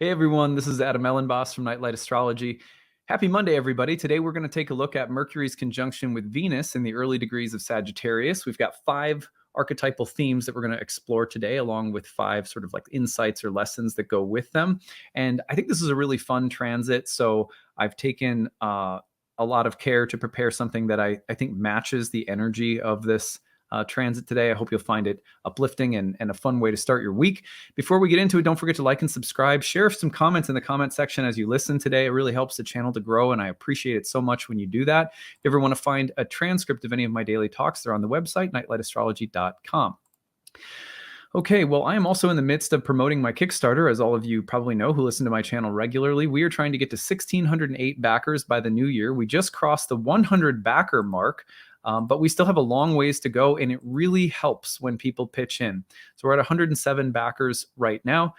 Hey everyone, this is Elenbaas from Nightlight Astrology. Happy Monday, everybody. Today we're going to take a look at Mercury's conjunction with Venus in the early degrees of Sagittarius. We've got 5 archetypal themes that we're going to explore today, along with 5 sort of like insights or lessons that go with them. And I think this is a really fun transit. So I've taken a lot of care to prepare something that I think matches the energy of this transit today. I hope you'll find it uplifting and a fun way to start your week. Before we get into it, don't forget to like and subscribe. Share some comments in the comment section as you listen today. It really helps the channel to grow, and I appreciate it so much when you do that. If you ever want to find a transcript of any of my daily talks, they're on the website, nightlightastrology.com. Okay, well, I am also in the midst of promoting my Kickstarter, as all of you probably know who listen to my channel regularly. We are trying to get to 1,608 backers by the new year. We just crossed the 100 backer mark, but we still have a long ways to go, and it really helps when people pitch in. So we're at 107 backers right now,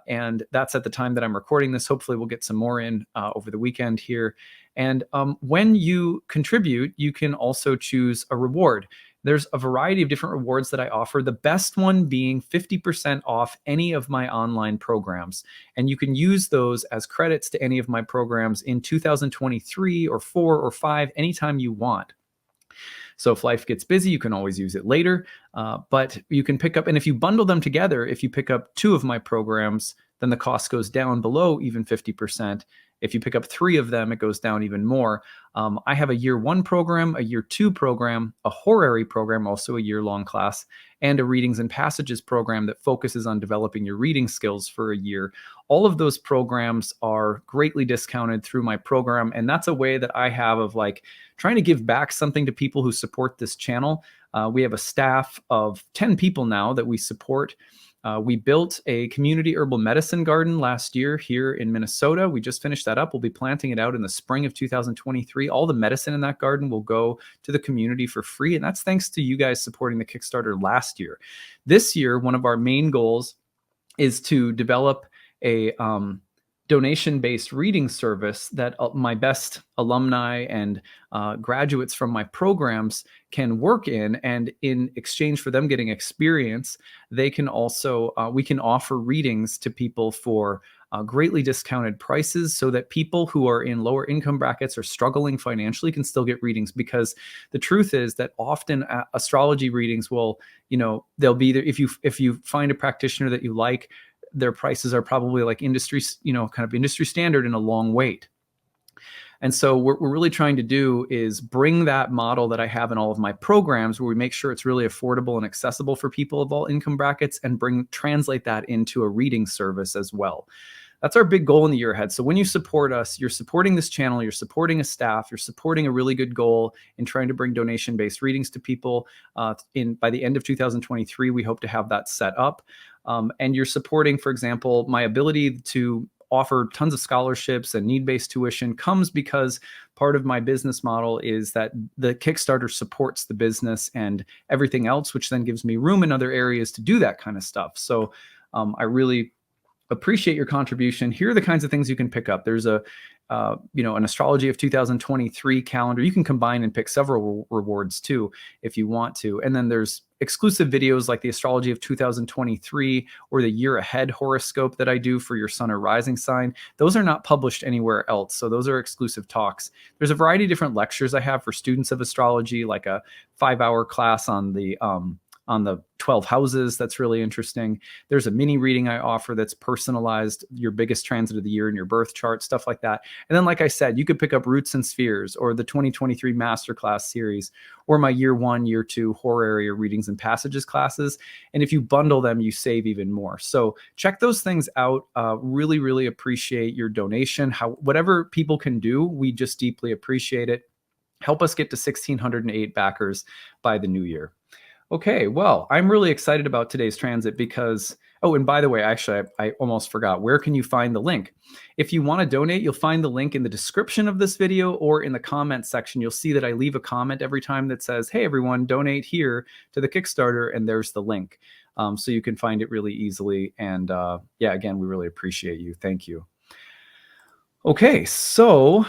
and that's at the time that I'm recording this. Hopefully we'll get some more in over the weekend here. And when you contribute, you can also choose a reward. There's a variety of different rewards that I offer, the best one being 50% off any of my online programs. And you can use those as credits to any of my programs in 2023 or 4 or 5, anytime you want. So if life gets busy, you can always use it later, but you can pick up, and if you bundle them together, if you pick up 2 of my programs, then the cost goes down below even 50%. If you pick up 3 of them, it goes down even more. I have a year 1 program, a year 2 program, a horary program, also a year-long class, and a readings and passages program that focuses on developing your reading skills for a year. All of those programs are greatly discounted through my program, and that's a way that I have of like trying to give back something to people who support this channel. We have a staff of 10 people now that we support. We built a community herbal medicine garden last year here in Minnesota. We just finished that up. We'll be planting it out in the spring of 2023. All the medicine in that garden will go to the community for free, and that's thanks to you guys supporting the Kickstarter last year. This year, one of our main goals is to develop a donation-based reading service that my best alumni and graduates from my programs can work in, and in exchange for them getting experience, they can also we can offer readings to people for greatly discounted prices, so that people who are in lower income brackets or struggling financially can still get readings. Because the truth is that often astrology readings will, they'll be there if you find a practitioner that you like, their prices are probably like industry, kind of industry standard, and a long wait. And so what we're really trying to do is bring that model that I have in all of my programs, where we make sure it's really affordable and accessible for people of all income brackets, and translate that into a reading service as well. That's our big goal in the year ahead. So when you support us, you're supporting this channel, you're supporting a staff, you're supporting a really good goal in trying to bring donation-based readings to people. By the end of 2023, we hope to have that set up. And you're supporting, for example, my ability to offer tons of scholarships and need-based tuition comes because part of my business model is that the Kickstarter supports the business and everything else, which then gives me room in other areas to do that kind of stuff. So I really appreciate your contribution. Here are the kinds of things you can pick up. There's an Astrology of 2023 calendar. You can combine and pick several rewards too, if you want to. And then there's exclusive videos like the Astrology of 2023 or the year ahead horoscope that I do for your sun or rising sign. Those are not published anywhere else, so those are exclusive talks. There's a variety of different lectures I have for students of astrology, like a 5-hour class on the 12 houses. That's really interesting. There's a mini reading I offer that's personalized, your biggest transit of the year in your birth chart, stuff like that. And then, like I said, you could pick up Roots and Spheres, or the 2023 Masterclass series, or my year 1, year 2 horary or readings and passages classes. And if you bundle them, you save even more. So check those things out. Really, really appreciate your donation. Whatever people can do, we just deeply appreciate it. Help us get to 1,608 backers by the new year. Okay, well, I'm really excited about today's transit because, oh, and by the way, actually, I almost forgot. Where can you find the link? If you want to donate, you'll find the link in the description of this video or in the comment section. You'll see that I leave a comment every time that says, hey, everyone, donate here to the Kickstarter, and there's the link. So you can find it really easily. And yeah, again, we really appreciate you. Thank you. Okay, so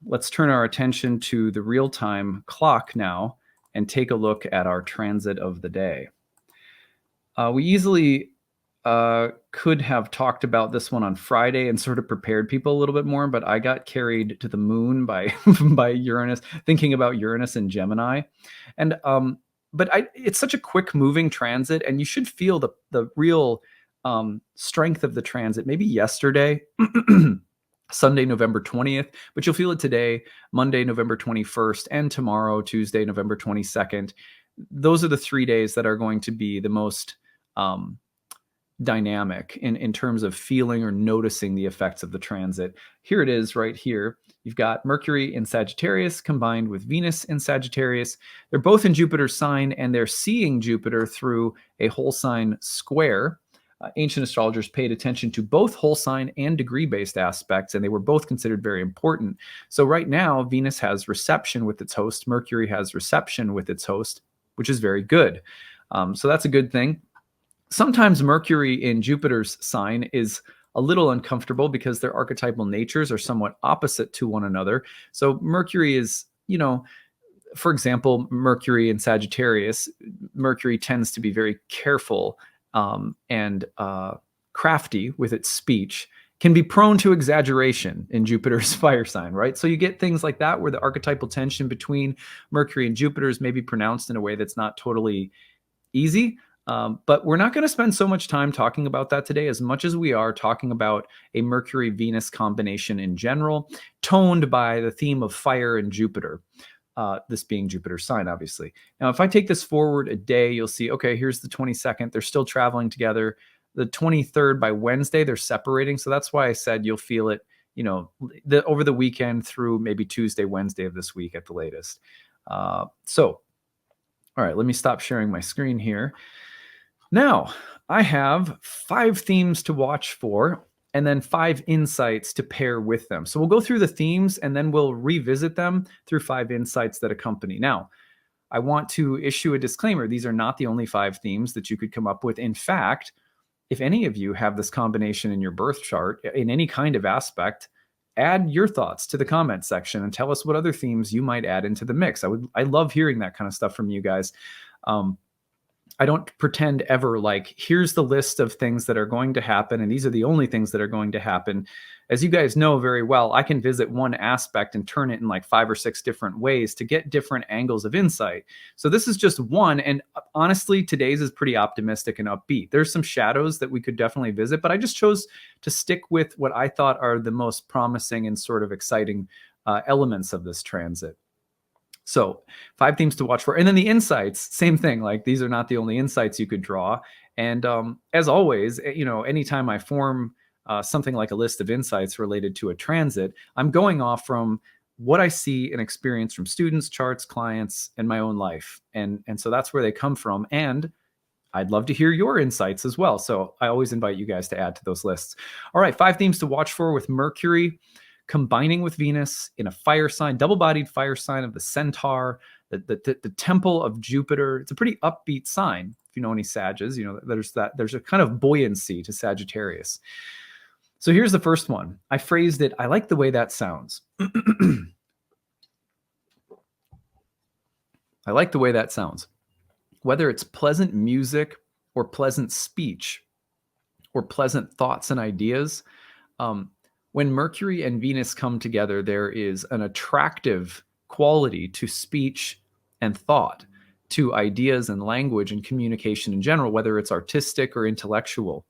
let's turn our attention to the real-time clock now and take a look at our transit of the day. We easily could have talked about this one on Friday and sort of prepared people a little bit more, but I got carried to the moon by by Uranus, thinking about Uranus and Gemini, and but it's such a quick moving transit, and you should feel the real strength of the transit. Maybe yesterday. Sunday, November 20th, but you'll feel it today, Monday, November 21st, and tomorrow, Tuesday, November 22nd. Those are the 3 days that are going to be the most dynamic in terms of feeling or noticing the effects of the transit. Here it is right here. You've got Mercury in Sagittarius combined with Venus in Sagittarius. They're both in Jupiter's sign, and they're seeing Jupiter through a whole sign square. Ancient astrologers paid attention to both whole sign and degree-based aspects, and they were both considered very important. So right now, Venus has reception with its host. Mercury has reception with its host, which is very good. So that's a good thing. Sometimes Mercury in Jupiter's sign is a little uncomfortable because their archetypal natures are somewhat opposite to one another. So Mercury is, for example, Mercury in Sagittarius, Mercury tends to be very careful and crafty with its speech, can be prone to exaggeration in Jupiter's fire sign, right? So you get things like that where the archetypal tension between Mercury and Jupiter is maybe pronounced in a way that's not totally easy. But we're not going to spend so much time talking about that today as much as we are talking about a Mercury-Venus combination in general, toned by the theme of fire and Jupiter. This being Jupiter's sign, obviously. Now, if I take this forward a day, you'll see, okay, here's the 22nd. They're still traveling together. The 23rd by Wednesday, they're separating. So that's why I said you'll feel it, over the weekend through maybe Tuesday, Wednesday of this week at the latest. All right, let me stop sharing my screen here. Now, I have 5 themes to watch for, and then 5 insights to pair with them. So we'll go through the themes and then we'll revisit them through 5 insights that accompany. Now, I want to issue a disclaimer. These are not the only 5 themes that you could come up with. In fact, if any of you have this combination in your birth chart in any kind of aspect, add your thoughts to the comment section and tell us what other themes you might add into the mix. I love hearing that kind of stuff from you guys. I don't pretend ever like, here's the list of things that are going to happen, and these are the only things that are going to happen. As you guys know very well, I can visit one aspect and turn it in like 5 or 6 different ways to get different angles of insight. So this is just one, and honestly, today's is pretty optimistic and upbeat. There's some shadows that we could definitely visit, but I just chose to stick with what I thought are the most promising and sort of exciting elements of this transit. So 5 themes to watch for. And then the insights, same thing. Like, these are not the only insights you could draw. And as always, anytime I form something like a list of insights related to a transit, I'm going off from what I see and experience from students, charts, clients, and my own life. And so that's where they come from. And I'd love to hear your insights as well. So I always invite you guys to add to those lists. All right, 5 themes to watch for with Mercury combining with Venus in a fire sign, double-bodied fire sign of the Centaur, the temple of Jupiter. It's a pretty upbeat sign. If you know any Sages, there's a kind of buoyancy to Sagittarius. So here's the first one. I phrased it, I like the way that sounds. I like the way that sounds. Whether it's pleasant music or pleasant speech or pleasant thoughts and ideas, when Mercury and Venus come together, there is an attractive quality to speech and thought, to ideas and language and communication in general, whether it's artistic or intellectual.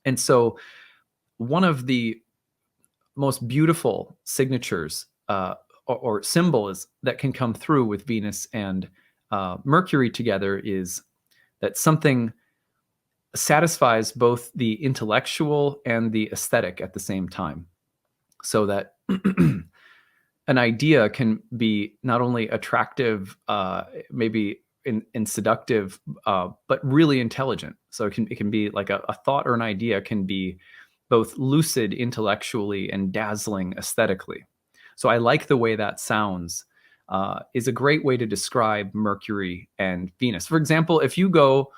And so one of the most beautiful signatures or symbols that can come through with Venus and Mercury together is that something satisfies both the intellectual and the aesthetic at the same time, so that an idea can be not only attractive, maybe in seductive, but really intelligent. So it can be like a thought or an idea can be both lucid intellectually and dazzling aesthetically. So I like the way that sounds. Is a great way to describe Mercury and Venus. For example, if you go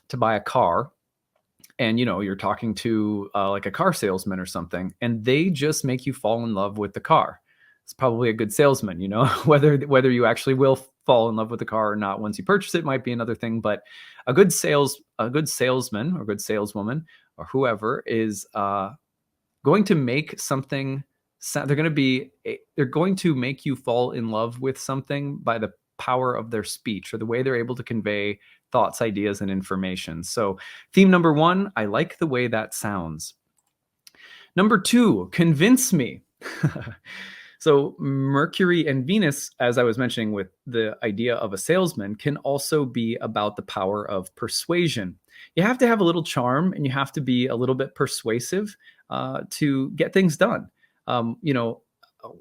to buy a car and you're talking to like a car salesman or something, and they just make you fall in love with the car, it's probably a good salesman. Whether you actually will fall in love with the car or not once you purchase it might be another thing. But a good salesman or good saleswoman or whoever is going to make something. They're going to make you fall in love with something by the power of their speech or the way they're able to convey thoughts, ideas, and information. So theme number 1, I like the way that sounds. Number 2, convince me. So Mercury and Venus, as I was mentioning with the idea of a salesman, can also be about the power of persuasion. You have to have a little charm and you have to be a little bit persuasive to get things done.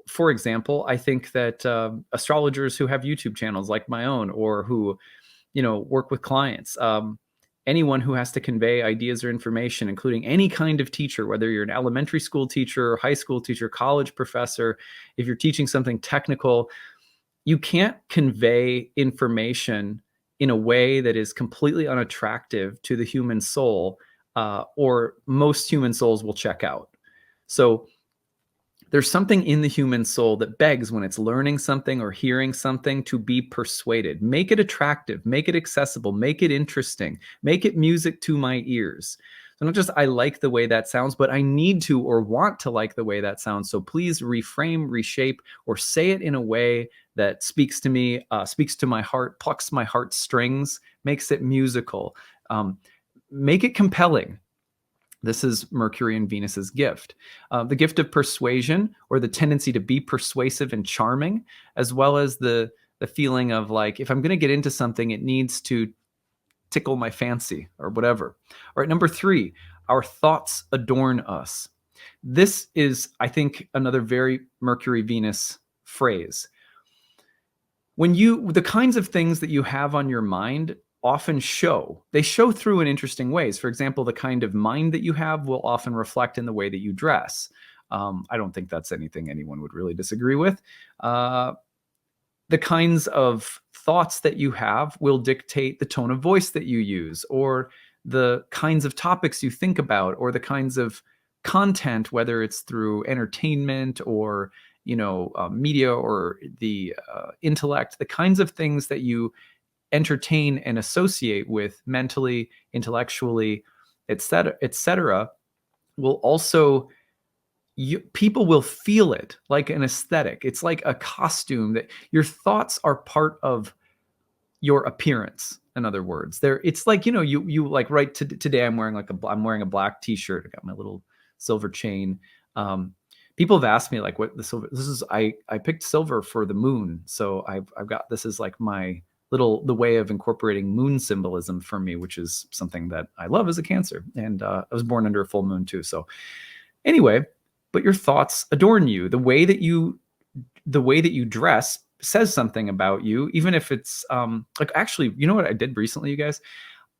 For example, I think that astrologers who have YouTube channels like my own or who, work with clients, anyone who has to convey ideas or information, including any kind of teacher, whether you're an elementary school teacher, high school teacher, college professor, if you're teaching something technical, you can't convey information in a way that is completely unattractive to the human soul, or most human souls will check out. So there's something in the human soul that begs when it's learning something or hearing something to be persuaded. Make it attractive, make it accessible, make it interesting, make it music to my ears. So not just I like the way that sounds, but I need to or want to like the way that sounds. So please reframe, reshape, or say it in a way that speaks to me, speaks to my heart, plucks my heartstrings, makes it musical, make it compelling. This is Mercury and Venus's gift. The gift of persuasion, or the tendency to be persuasive and charming, as well as the feeling of like, if I'm going to get into something, it needs to tickle my fancy or whatever. All right, number 3, our thoughts adorn us. This is, I think, another very Mercury-Venus phrase. The kinds of things that you have on your mind often show through in interesting ways. For example, the kind of mind that you have will often reflect in the way that you dress. I don't think that's anything anyone would really disagree with. The kinds of thoughts that you have will dictate the tone of voice that you use, or the kinds of topics you think about, or the kinds of content, whether it's through entertainment or media or the intellect, the kinds of things that you entertain and associate with mentally, intellectually, etc., will also, people will feel it like an aesthetic. It's like a costume that your thoughts are part of your appearance. In other words, it's like, you like, right today I'm wearing a black t-shirt. I got my little silver chain. People have asked me like what the silver, I picked silver for the moon. So I've got, this is like my the way of incorporating moon symbolism for me, which is something that I love as a Cancer. And I was born under a full moon too. So anyway, but your thoughts adorn you. The way that you dress says something about you, even if it's like, actually, you know what I did recently, you guys?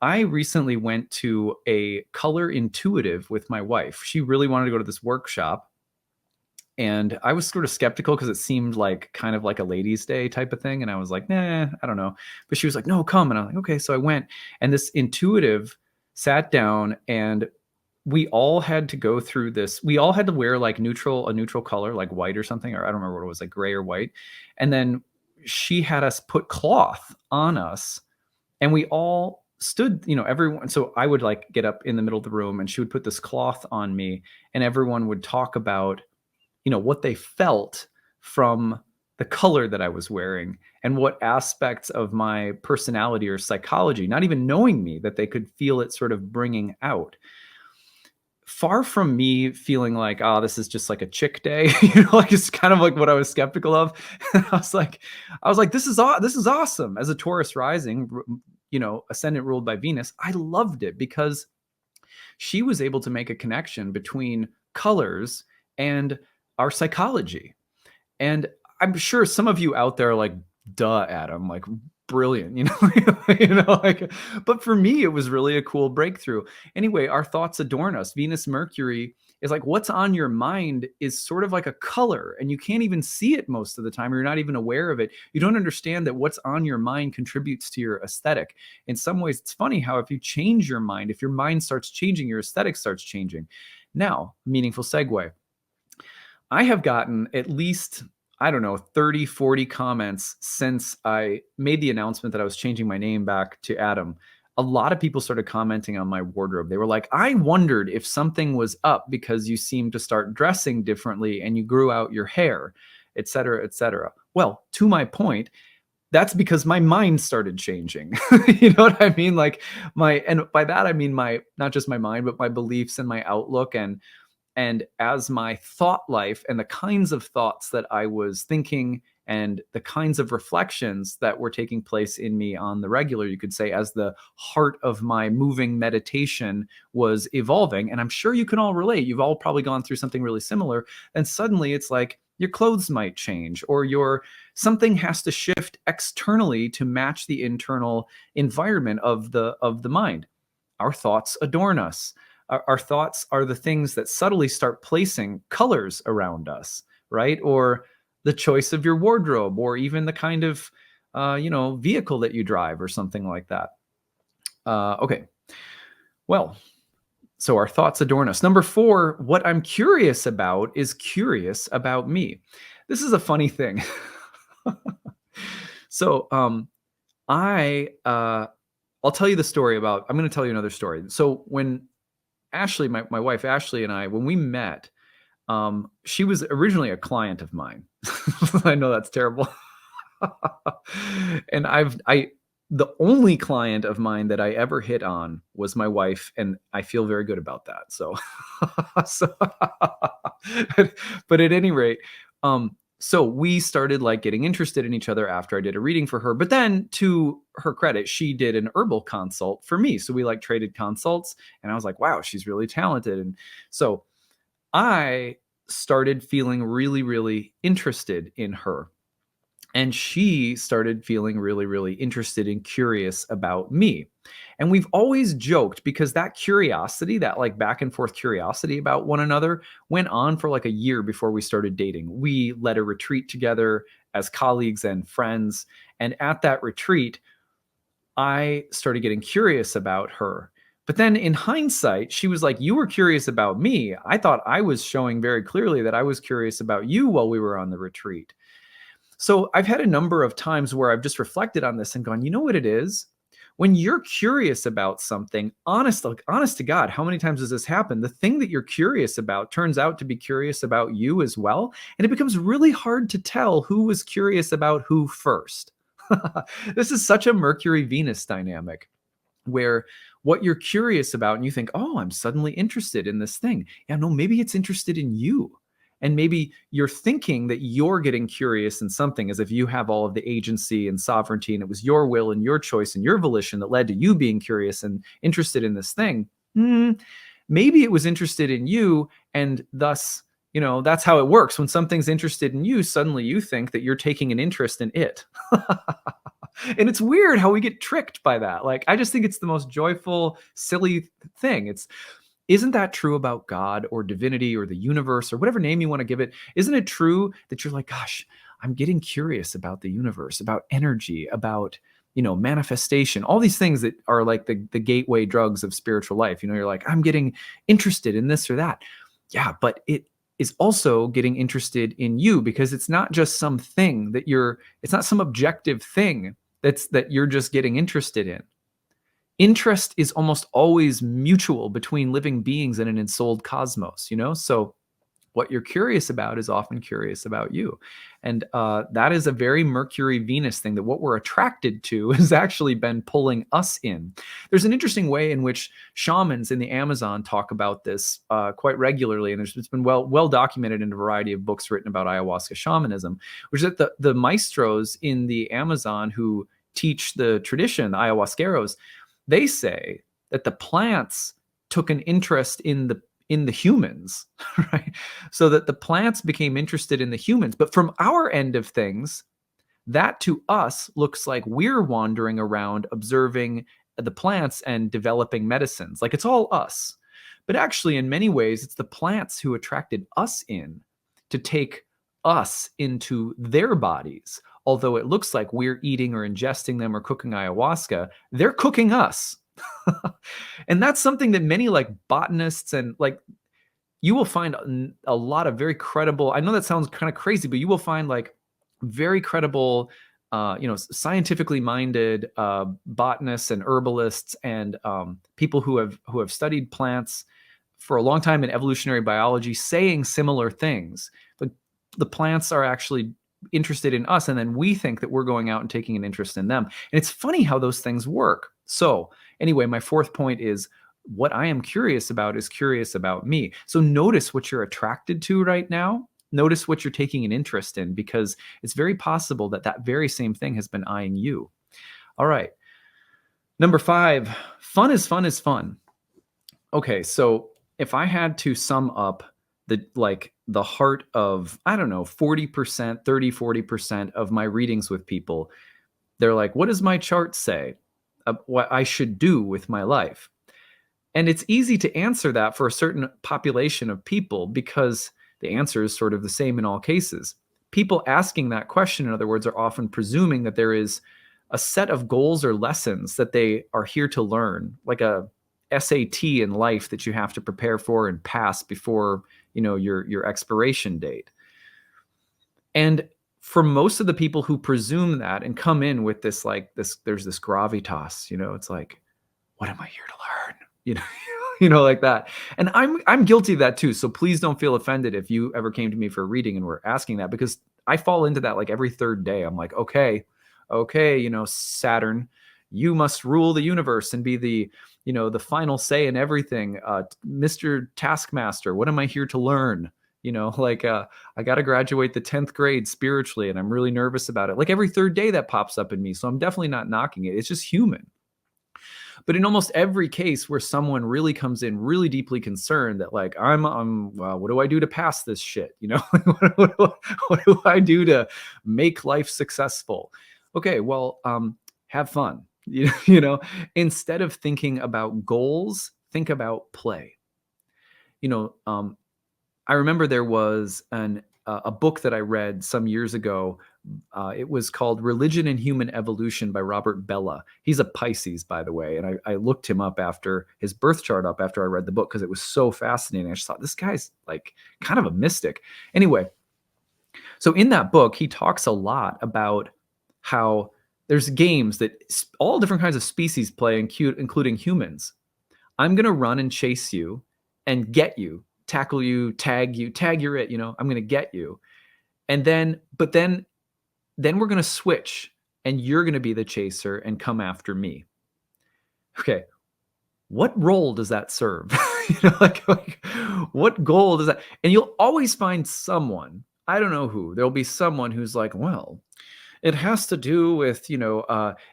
I recently went to a color intuitive with my wife. She really wanted to go to this workshop. And I was sort of skeptical because it seemed like kind of like a ladies' day type of thing. And I was like, nah, I don't know. But she was like, no, come. And I'm like, okay. So I went, and this intuitive sat down, and we all had to go through this. We all had to wear like a neutral color, like white or something, or I don't remember what it was, like gray or white. And then she had us put cloth on us, and we all stood, everyone. So I would like get up in the middle of the room, and she would put this cloth on me, and everyone would talk about what they felt from the color that I was wearing and what aspects of my personality or psychology, not even knowing me, that they could feel it sort of bringing out. Far from me feeling like, oh, this is just like a chick day, like it's kind of like what I was skeptical of. I was like, this is awesome. As a Taurus rising, ascendant ruled by Venus, I loved it because she was able to make a connection between colors and our psychology. And I'm sure some of you out there are like, duh, Adam, like brilliant, like, but for me, it was really a cool breakthrough. Anyway, our thoughts adorn us. Venus, Mercury is like, what's on your mind is sort of like a color, and you can't even see it most of the time, or you're not even aware of it. You don't understand that what's on your mind contributes to your aesthetic. In some ways, it's funny how if you change your mind, if your mind starts changing, your aesthetic starts changing. Now, meaningful segue. I have gotten at least I don't know, 30, 40 comments since I made the announcement that I was changing my name back to Adam. A lot of people started commenting on my wardrobe. They were like, I wondered if something was up because you seemed to start dressing differently and you grew out your hair, et cetera, et cetera. Well, to my point, that's because my mind started changing. You know what I mean? Like and by that, I mean not just my mind, but my beliefs and my outlook. And as my thought life and the kinds of thoughts that I was thinking and the kinds of reflections that were taking place in me on the regular, you could say, as the heart of my moving meditation was evolving. And I'm sure you can all relate. You've all probably gone through something really similar. And suddenly it's like your clothes might change, or something has to shift externally to match the internal environment of the mind. Our thoughts adorn us. Our thoughts are the things that subtly start placing colors around us, right? Or the choice of your wardrobe, or even the kind of vehicle that you drive, or something like that. Okay. Well, so our thoughts adorn us. Number 4, what I'm curious about is curious about me. This is a funny thing. So I'll tell you the story about. I'm going to tell you another story. So when Ashley, my wife Ashley, and I, when we met, she was originally a client of mine. I know that's terrible. And the only client of mine that I ever hit on was my wife, and I feel very good about that. So, but at any rate, so we started like getting interested in each other after I did a reading for her. But then, to her credit, she did an herbal consult for me. So we like traded consults, and I was like, wow, she's really talented. And so I started feeling really, really interested in her. And she started feeling really, really interested and curious about me. And we've always joked, because that curiosity, that like back and forth curiosity about one another, went on for like a year before we started dating. We led a retreat together as colleagues and friends. And at that retreat, I started getting curious about her. But then in hindsight, she was like, you were curious about me. I thought I was showing very clearly that I was curious about you while we were on the retreat. So I've had a number of times where I've just reflected on this and gone, you know what it is? When you're curious about something, honest to God, how many times does this happen? The thing that you're curious about turns out to be curious about you as well. And it becomes really hard to tell who was curious about who first. This is such a Mercury-Venus dynamic, where what you're curious about and you think, oh, I'm suddenly interested in this thing. Yeah, no, maybe it's interested in you. And maybe you're thinking that you're getting curious in something as if you have all of the agency and sovereignty, and it was your will and your choice and your volition that led to you being curious and interested in this thing. Maybe it was interested in you, and thus, that's how it works. When something's interested in you, suddenly you think that you're taking an interest in it. And it's weird how we get tricked by that. Like, I just think it's the most joyful, silly thing. Isn't that true about God or divinity or the universe or whatever name you want to give it? Isn't it true that you're like, gosh, I'm getting curious about the universe, about energy, about, manifestation, all these things that are like the gateway drugs of spiritual life. You're like, I'm getting interested in this or that. Yeah, but it is also getting interested in you, because it's not just something that it's not some objective thing that you're just getting interested in. Interest is almost always mutual between living beings in an ensouled cosmos, So what you're curious about is often curious about you. And that is a very Mercury-Venus thing, that what we're attracted to has actually been pulling us in. There's an interesting way in which shamans in the Amazon talk about this quite regularly. And it's been well documented in a variety of books written about ayahuasca shamanism, which is that the maestros in the Amazon who teach the tradition, the ayahuasqueros, they say that the plants took an interest in the humans, right? So that the plants became interested in the humans. But from our end of things, that to us looks like we're wandering around observing the plants and developing medicines. Like, it's all us. But actually, in many ways, it's the plants who attracted us in to take us into their bodies. Although it looks like we're eating or ingesting them or cooking ayahuasca, they're cooking us. And that's something that many like botanists and like you will find a lot of very credible, I know that sounds kind of crazy, but you will find like very credible, scientifically minded botanists and herbalists and people who have studied plants for a long time in evolutionary biology saying similar things. But the plants are actually interested in us, and then we think that we're going out and taking an interest in them. And it's funny how those things work. So anyway, my fourth point is what I am curious about is curious about me. So notice what you're attracted to right now. Notice what you're taking an interest in, because it's very possible that that very same thing has been eyeing you. All right. Number 5, fun is fun is fun. Okay, so if I had to sum up the heart of, I don't know, 40%, 30, 40% of my readings with people, they're like, what does my chart say? What I should do with my life? And it's easy to answer that for a certain population of people because the answer is sort of the same in all cases. People asking that question, in other words, are often presuming that there is a set of goals or lessons that they are here to learn, like a SAT in life that you have to prepare for and pass before, your expiration date. And for most of the people who presume that and come in with this, there's this gravitas, it's like, what am I here to learn? Like that. And I'm guilty of that too. So please don't feel offended if you ever came to me for a reading and were asking that, because I fall into that like every third day. I'm like, okay, Saturn, you must rule the universe and be the final say in everything. Mr. Taskmaster, what am I here to learn? I got to graduate the 10th grade spiritually, and I'm really nervous about it. Like every third day that pops up in me. So I'm definitely not knocking it. It's just human. But in almost every case where someone really comes in really deeply concerned that like, what do I do to pass this shit? What do I do to make life successful? Okay, well, have fun. Instead of thinking about goals, think about play. I remember there was a book that I read some years ago. It was called Religion and Human Evolution by Robert Bellah. He's a Pisces, by the way. And I looked him up after his birth chart after I read the book because it was so fascinating. I just thought, this guy's like kind of a mystic. Anyway, so in that book, he talks a lot about how there's games that all different kinds of species play, including humans. I'm going to run and chase you and get you, tackle you, tag you're it, I'm going to get you. And then we're going to switch and you're going to be the chaser and come after me. Okay. What role does that serve? What goal does that? And you'll always find someone, I don't know who, there'll be someone who's like, well, it has to do with,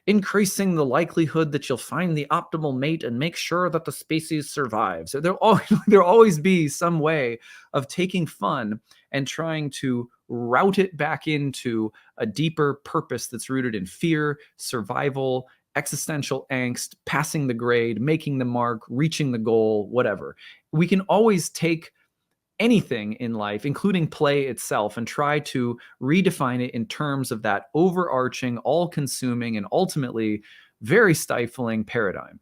increasing the likelihood that you'll find the optimal mate and make sure that the species survives. So there'll always be some way of taking fun and trying to route it back into a deeper purpose that's rooted in fear, survival, existential angst, passing the grade, making the mark, reaching the goal, whatever. We can always take anything in life, including play itself, and try to redefine it in terms of that overarching, all-consuming, and ultimately very stifling paradigm.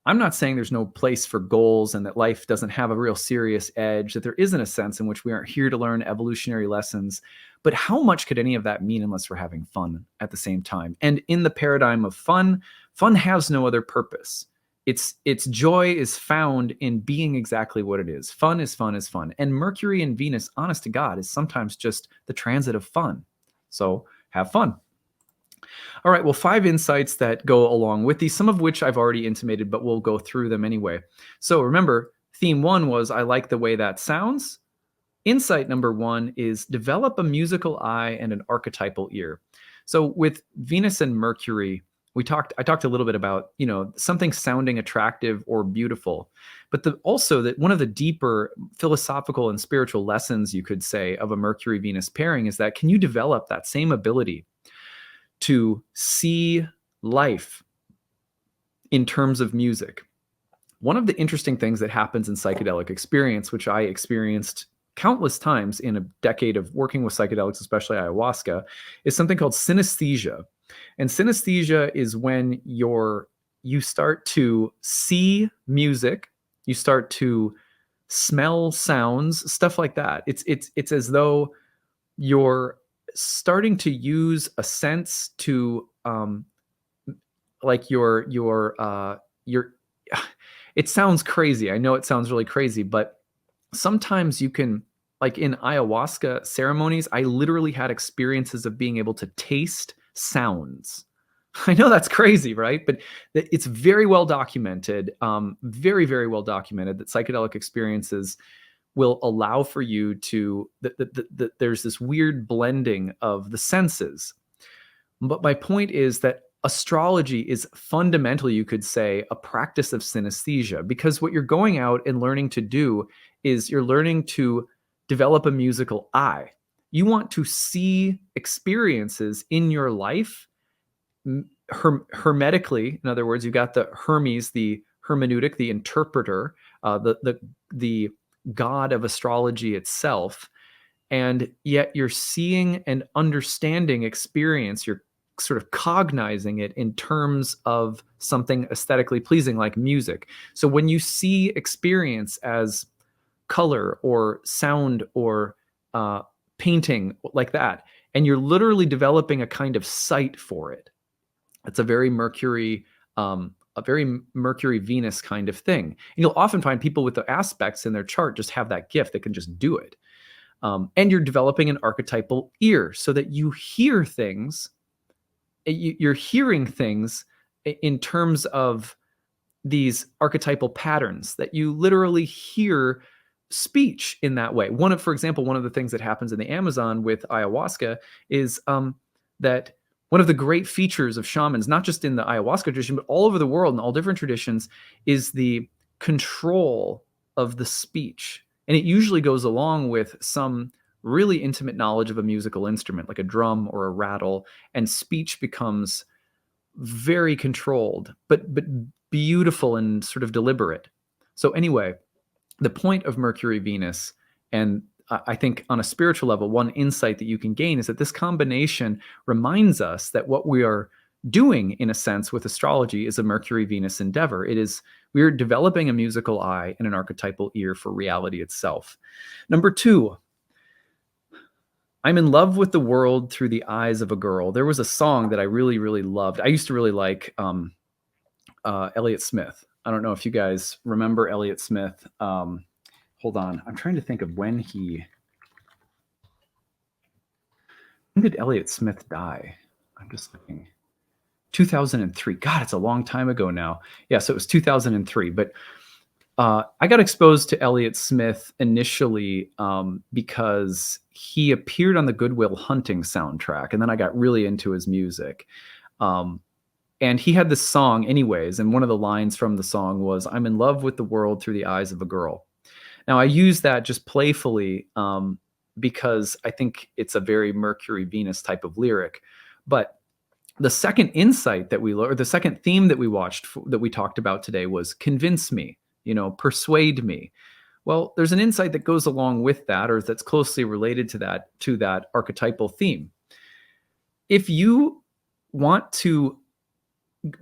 I'm not saying there's no place for goals and that life doesn't have a real serious edge, that there isn't a sense in which we aren't here to learn evolutionary lessons. But how much could any of that mean unless we're having fun at the same time? And in the paradigm of fun, fun has no other purpose. Its joy is found in being exactly what it is. Fun is fun is fun. And Mercury and Venus, honest to God, is sometimes just the transit of fun. So have fun. All right, well, 5 insights that go along with these, some of which I've already intimated, but we'll go through them anyway. So remember, theme 1 was I like the way that sounds. Insight number 1 is develop a musical eye and an archetypal ear. So with Venus and Mercury, I talked a little bit about, something sounding attractive or beautiful, but also that one of the deeper philosophical and spiritual lessons, you could say, of a Mercury-Venus pairing is that can you develop that same ability to see life in terms of music? One of the interesting things that happens in psychedelic experience, which I experienced countless times in a decade of working with psychedelics, especially ayahuasca, is something called synesthesia. And synesthesia is when you start to see music, you start to smell sounds, stuff like that. It's as though you're starting to use a sense to like your it sounds crazy. I know it sounds really crazy, but sometimes you can, like in ayahuasca ceremonies, I literally had experiences of being able to taste sounds. I know that's crazy, right? But it's very well documented, very, very well documented that psychedelic experiences will allow for you to, there's this weird blending of the senses. But my point is that astrology is fundamentally, you could say, a practice of synesthesia, because what you're going out and learning to do is you're learning to develop a musical eye. You want to see experiences in your life hermetically. In other words, you've got the Hermes, the hermeneutic, the interpreter, the god of astrology itself, and yet you're seeing and understanding experience. You're sort of cognizing it in terms of something aesthetically pleasing like music. So when you see experience as color or sound or painting like that, and you're literally developing a kind of sight for it, it's a very Mercury Venus kind of thing. And you'll often find people with the aspects in their chart just have that gift. They can just do it. And you're developing an archetypal ear so that you hear things. You're hearing things in terms of these archetypal patterns, that you literally hear speech in that way. For example, one of the things that happens in the Amazon with ayahuasca is that one of the great features of shamans, not just in the ayahuasca tradition, but all over the world in all different traditions, is the control of the speech. And it usually goes along with some really intimate knowledge of a musical instrument, like a drum or a rattle, and speech becomes very controlled, but beautiful and sort of deliberate. So anyway, the point of Mercury Venus, and I think on a spiritual level, one insight that you can gain is that this combination reminds us that what we are doing, in a sense, with astrology is a Mercury Venus endeavor. We're developing a musical eye and an archetypal ear for reality itself. Number 2, I'm in love with the world through the eyes of a girl. There was a song that I really, really loved. I used to really like Elliott Smith. I don't know if you guys remember Elliott Smith. Hold on. I'm trying to think of when did Elliott Smith die? I'm just looking. 2003. God, it's a long time ago now. Yeah, so it was 2003. But I got exposed to Elliott Smith initially because he appeared on the Good Will Hunting soundtrack, and then I got really into his music. And he had this song anyways, and one of the lines from the song was, "I'm in love with the world through the eyes of a girl." Now, I use that just playfully because I think it's a very Mercury Venus type of lyric. But the second insight that we learned, or the second theme that we watched, that we talked about today, was convince me, persuade me. Well, there's an insight that goes along with that, or that's closely related to that archetypal theme. If you want to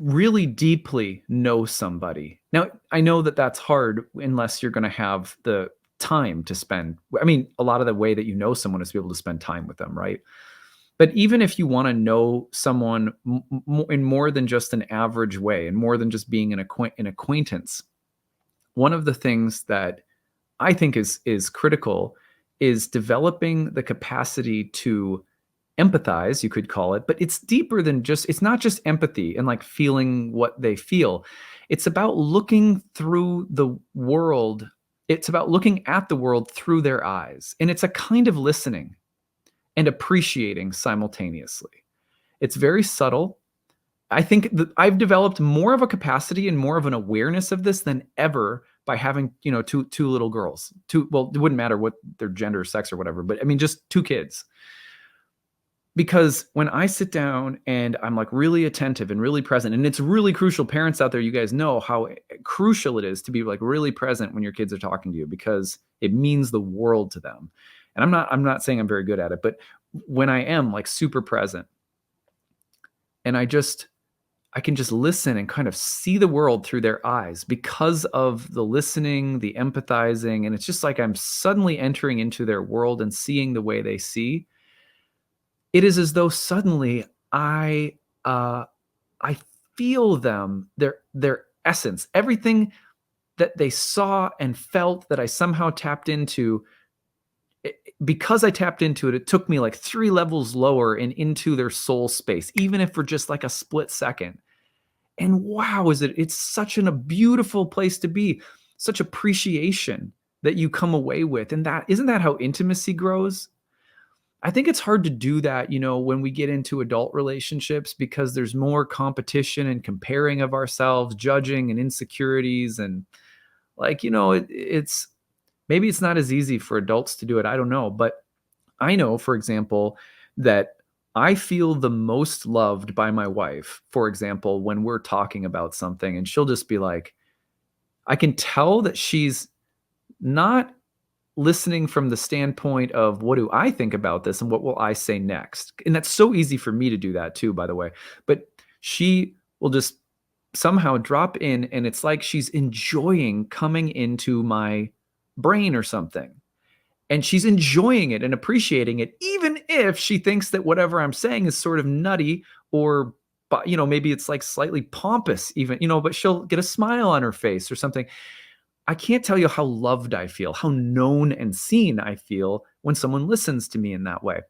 really deeply know somebody, now I know that that's hard unless you're going to have the time to spend. I mean, a lot of the way that you know someone is to be able to spend time with them, right? But even if you want to know someone in more than just an average way, and more than just being an acquaintance, one of the things that I think is critical is developing the capacity to empathize, you could call it, but it's deeper than it's not just empathy and like feeling what they feel. It's about looking through the world. It's about looking at the world through their eyes. And it's a kind of listening and appreciating simultaneously. It's very subtle. I think that I've developed more of a capacity and more of an awareness of this than ever by having, two little girls. Well, it wouldn't matter what their gender, sex, or whatever, but I mean, just 2 kids. Because when I sit down and I'm like really attentive and really present, and it's really crucial, parents out there, you guys know how crucial it is to be like really present when your kids are talking to you, because it means the world to them. And I'm not saying I'm very good at it, but when I am like super present and I just I can just listen and kind of see the world through their eyes because of the listening, the empathizing, and it's just like I'm suddenly entering into their world and seeing the way they see. It is as though suddenly uh I feel them, their essence, everything that they saw and felt that I somehow tapped into. Because I tapped into it, it took me like 3 levels lower and into their soul space, even if for just like a split second. And wow, it's such a beautiful place to be, such appreciation that you come away with. And that isn't that how intimacy grows? I think it's hard to do that, when we get into adult relationships because there's more competition and comparing of ourselves, judging and insecurities. And like, it's maybe it's not as easy for adults to do it. I don't know. But I know, for example, that I feel the most loved by my wife, for example, when we're talking about something and she'll just be like, I can tell that she's not listening from the standpoint of what do I think about this and what will I say next. And that's so easy for me to do that too, by the way. But she will just somehow drop in and it's like she's enjoying coming into my brain or something. And she's enjoying it and appreciating it, even if she thinks that whatever I'm saying is sort of nutty or, maybe it's like slightly pompous, even, but she'll get a smile on her face or something. I can't tell you how loved I feel, how known and seen I feel when someone listens to me in that way.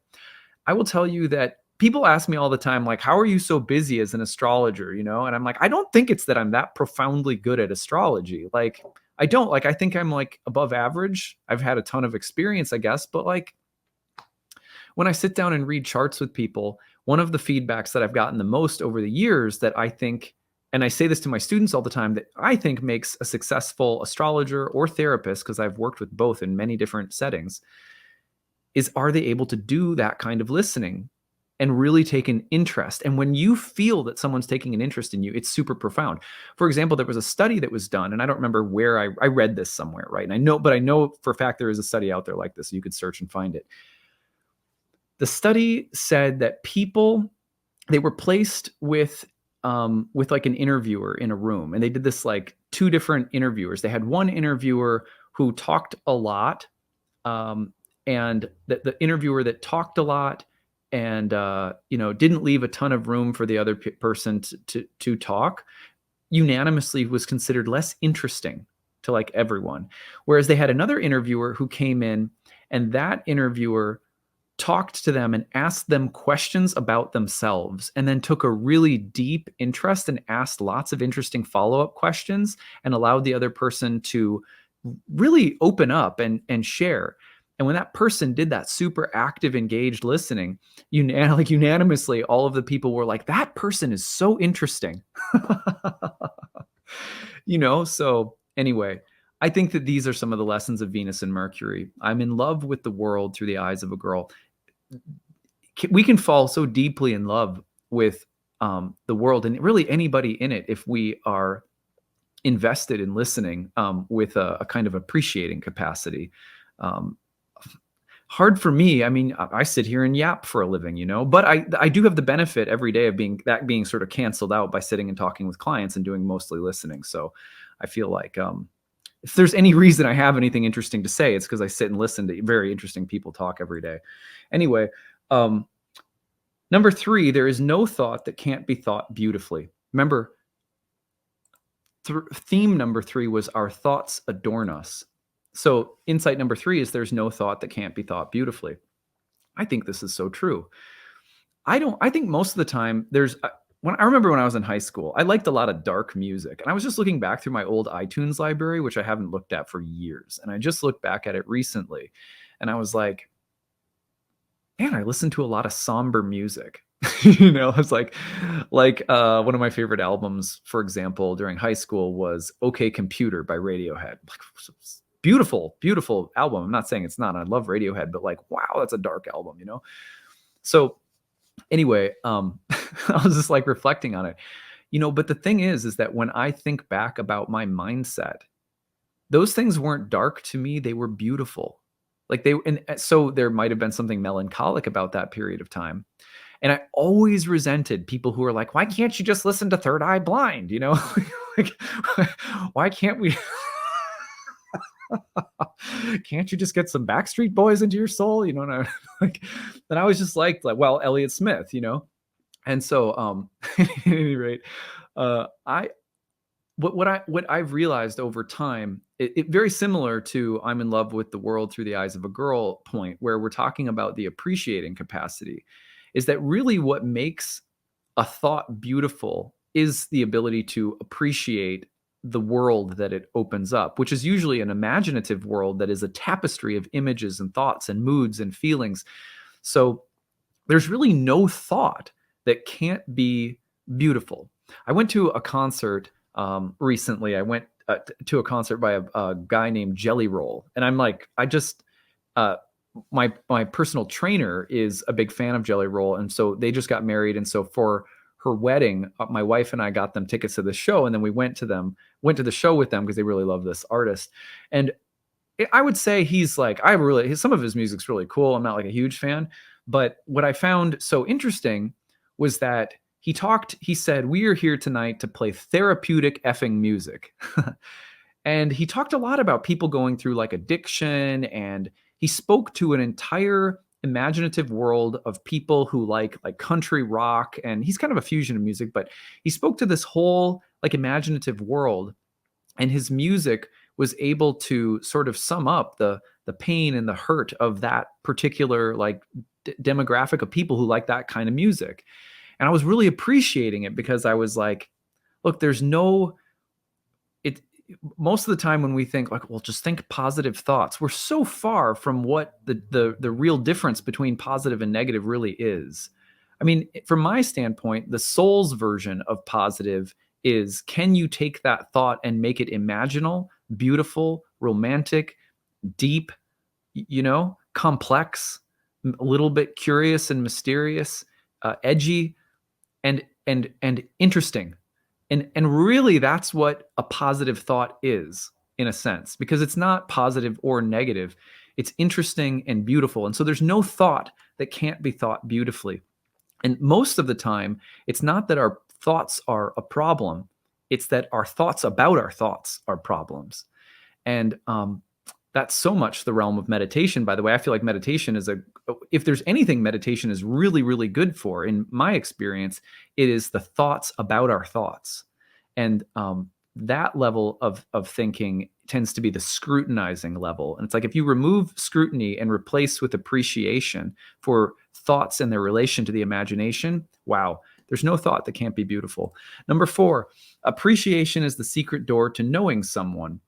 I will tell you that people ask me all the time, like, how are you so busy as an astrologer? And I'm like, I don't think it's that I'm that profoundly good at astrology. Like, I don't like, I think I'm like above average. I've had a ton of experience, I guess, but like when I sit down and read charts with people, one of the feedbacks that I've gotten the most over the years that I think, and I say this to my students all the time, that I think makes a successful astrologer or therapist, because I've worked with both in many different settings, is are they able to do that kind of listening and really take an interest? And when you feel that someone's taking an interest in you, it's super profound. For example, there was a study that was done, and I don't remember where I read this somewhere, right? And I know for a fact there is a study out there like this. So you could search and find it. The study said that people, they were placed with like an interviewer in a room, and they did this like 2 different interviewers. They had one interviewer who talked a lot, and the interviewer that talked a lot and didn't leave a ton of room for the other person to talk, unanimously was considered less interesting to like everyone. Whereas they had another interviewer who came in, and that interviewer talked to them and asked them questions about themselves, and then took a really deep interest and asked lots of interesting follow-up questions and allowed the other person to really open up and share. And when that person did that super active, engaged listening, unanimously, all of the people were like, that person is so interesting. So anyway, I think that these are some of the lessons of Venus and Mercury. I'm in love with the world through the eyes of a girl. We can fall so deeply in love with the world and really anybody in it if we are invested in listening with a kind of appreciating capacity. Hard for me. I mean, I sit here and yap for a living, but I do have the benefit every day of being sort of canceled out by sitting and talking with clients and doing mostly listening. So I feel like if there's any reason I have anything interesting to say, it's because I sit and listen to very interesting people talk every day. Anyway, number 3, there is no thought that can't be thought beautifully. Remember, theme number 3 was our thoughts adorn us. So insight number 3 is there's no thought that can't be thought beautifully. I think this is so true. I think most of the time I remember when I was in high school, I liked a lot of dark music, and I was just looking back through my old iTunes library, which I haven't looked at for years. And I just looked back at it recently, and I was like, man, I listened to a lot of somber music. It's like one of my favorite albums, for example, during high school was OK Computer by Radiohead. Like, beautiful, beautiful album. I'm not saying it's not. I love Radiohead, but like, wow, that's a dark album, So anyway, I was just like reflecting on it, but the thing is that when I think back about my mindset, those things weren't dark to me. They were beautiful. And so there might've been something melancholic about that period of time. And I always resented people who are like, why can't you just listen to Third Eye Blind? Like, why can't we? Can't you just get some Backstreet Boys into your soul? And I like, and I was just well, Elliott Smith, and so at any rate, I what I've realized over time, it very similar to I'm in love with the world through the eyes of a girl point, where we're talking about the appreciating capacity, is that really what makes a thought beautiful is the ability to appreciate the world that it opens up, which is usually an imaginative world that is a tapestry of images and thoughts and moods and feelings. So there's really no thought that can't be beautiful. I went to a concert recently. I went to a concert by a guy named Jelly Roll, and I'm like, uh, my personal trainer is a big fan of Jelly Roll, and so they just got married, and so for her wedding, my wife and I got them tickets to the show, and then we went to the show with them because they really love this artist. And I would say he's like, some of his music's really cool. I'm not like a huge fan, but what I found so interesting was that he said, we are here tonight to play therapeutic effing music. And he talked a lot about people going through like addiction, and he spoke to an entire imaginative world of people who like country rock, and he's kind of a fusion of music, but he spoke to this whole like imaginative world, and his music was able to sort of sum up the pain and the hurt of that particular like demographic of people who like that kind of music. And I was really appreciating it because I was like, look, most of the time when we think like, well, just think positive thoughts, we're so far from what the real difference between positive and negative really is. I mean, from my standpoint, the soul's version of positive is, can you take that thought and make it imaginal, beautiful, romantic, deep, complex, a little bit curious and mysterious, edgy, and interesting. And really that's what a positive thought is, in a sense, because it's not positive or negative. It's interesting and beautiful. And so there's no thought that can't be thought beautifully. And most of the time, it's not that our thoughts are a problem. It's that our thoughts about our thoughts are problems. And that's so much the realm of meditation. By the way, I feel like meditation if there's anything meditation is really, really good for, in my experience, it is the thoughts about our thoughts. And that level of thinking tends to be the scrutinizing level. And it's like, if you remove scrutiny and replace with appreciation for thoughts and their relation to the imagination, wow, there's no thought that can't be beautiful. Number 4, appreciation is the secret door to knowing someone.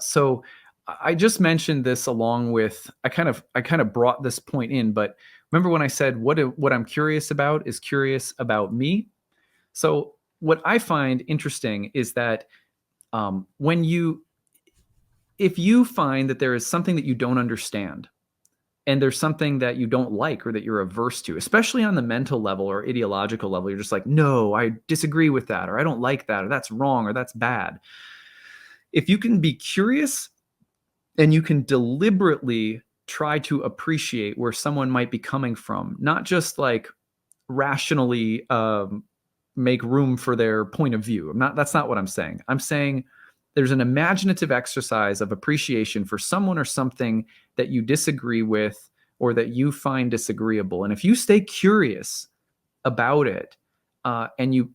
So I just mentioned this along with, I kind of brought this point in, but remember when I said what I'm curious about is curious about me? So what I find interesting is that if you find that there is something that you don't understand, and there's something that you don't like or that you're averse to, especially on the mental level or ideological level, you're just like, no, I disagree with that, or I don't like that, or that's wrong, or that's bad. If you can be curious and you can deliberately try to appreciate where someone might be coming from, not just like rationally make room for their point of view. That's not what I'm saying. I'm saying there's an imaginative exercise of appreciation for someone or something that you disagree with or that you find disagreeable. And if you stay curious about it, and you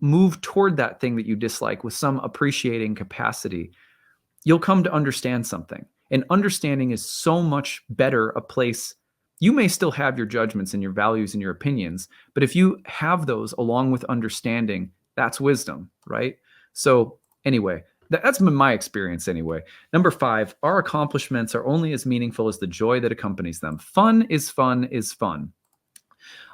move toward that thing that you dislike with some appreciating capacity, you'll come to understand something. And understanding is so much better a place. You may still have your judgments and your values and your opinions, but if you have those along with understanding, that's wisdom, right? So anyway, that's been my experience anyway. Number 5, our accomplishments are only as meaningful as the joy that accompanies them. Fun is fun is fun.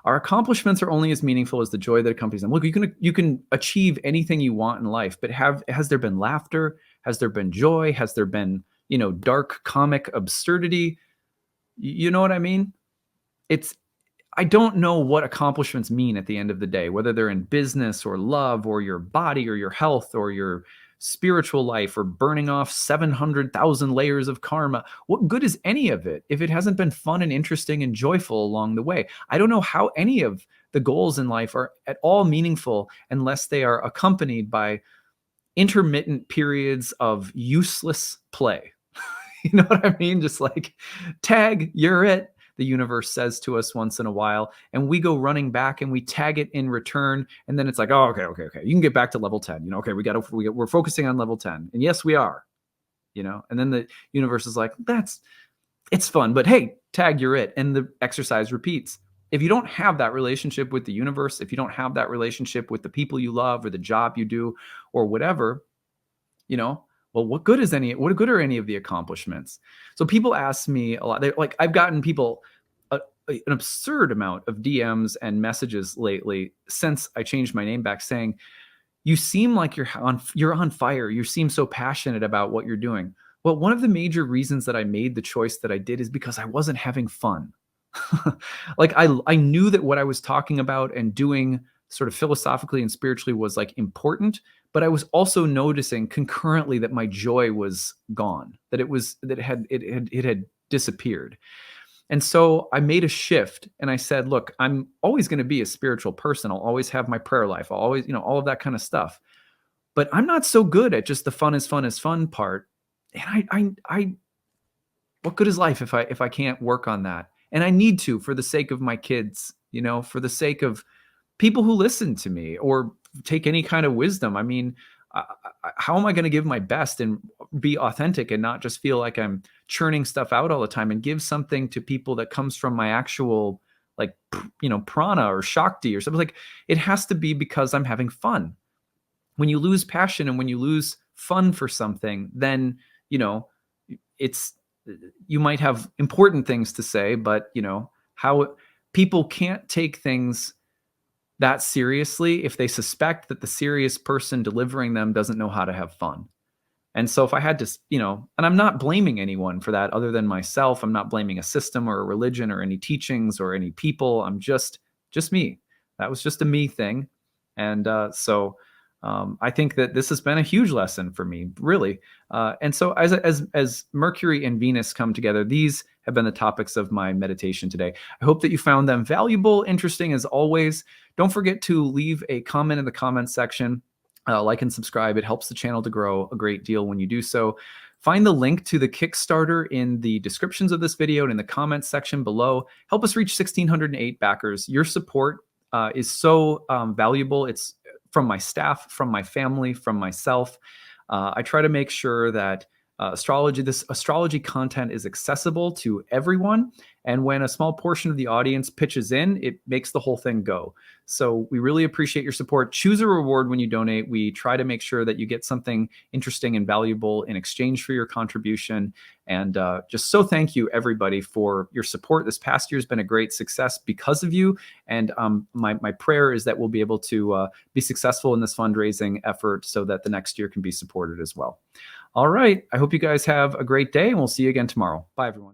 Our accomplishments are only as meaningful as the joy that accompanies them. Look, you can achieve anything you want in life, but has there been laughter? Has there been joy? Has there been, dark comic absurdity? You know what I mean? I don't know what accomplishments mean at the end of the day, whether they're in business or love or your body or your health or your spiritual life or burning off 700,000 layers of karma. What good is any of it if it hasn't been fun and interesting and joyful along the way? I don't know how any of the goals in life are at all meaningful unless they are accompanied by intermittent periods of useless play. You know what I mean? Just like, tag, you're it, the universe says to us once in a while, and we go running back and we tag it in return, and then it's like, oh, okay, you can get back to level 10. Okay, we're focusing on level 10, and yes, we are. And then the universe is like, it's fun, but hey, tag, you're it, and the exercise repeats. If you don't have that relationship with the universe, if you don't have that relationship with the people you love or the job you do or whatever, well, what good are any of the accomplishments? So people ask me a lot. They're like, I've gotten people an absurd amount of DMs and messages lately since I changed my name back, saying, you seem like you're on fire. You seem so passionate about what you're doing. Well, one of the major reasons that I made the choice that I did is because I wasn't having fun. Like I knew that what I was talking about and doing sort of philosophically and spiritually was like important, but I was also noticing concurrently that my joy was gone, that it had disappeared. And so I made a shift and I said, look, I'm always going to be a spiritual person. I'll always have my prayer life. I'll always, all of that kind of stuff. But I'm not so good at just the fun is fun part. And I what good is life if I can't work on that? And I need to, for the sake of my kids, for the sake of people who listen to me or take any kind of wisdom. I mean, how am I going to give my best and be authentic and not just feel like I'm churning stuff out all the time and give something to people that comes from my actual, like, prana or shakti or something? Like, it has to be because I'm having fun. When you lose passion and when you lose fun for something, then, you might have important things to say, but how people can't take things that seriously if they suspect that the serious person delivering them doesn't know how to have fun. And so if I had to, and I'm not blaming anyone for that other than myself. I'm not blaming a system or a religion or any teachings or any people. I'm just me. That was just a me thing. And so I think that this has been a huge lesson for me, really. And so as Mercury and Venus come together, these have been the topics of my meditation today. I hope that you found them valuable, interesting as always. Don't forget to leave a comment in the comments section, like and subscribe. It helps the channel to grow a great deal when you do so. Find the link to the Kickstarter in the descriptions of this video and in the comments section below. Help us reach 1,608 backers. Your support is so valuable. It's from my staff, from my family, from myself. I try to make sure that this astrology content is accessible to everyone. And when a small portion of the audience pitches in, it makes the whole thing go. So we really appreciate your support. Choose a reward when you donate. We try to make sure that you get something interesting and valuable in exchange for your contribution. And just so thank you, everybody, for your support. This past year has been a great success because of you. And my prayer is that we'll be able to be successful in this fundraising effort so that the next year can be supported as well. All right. I hope you guys have a great day, and we'll see you again tomorrow. Bye, everyone.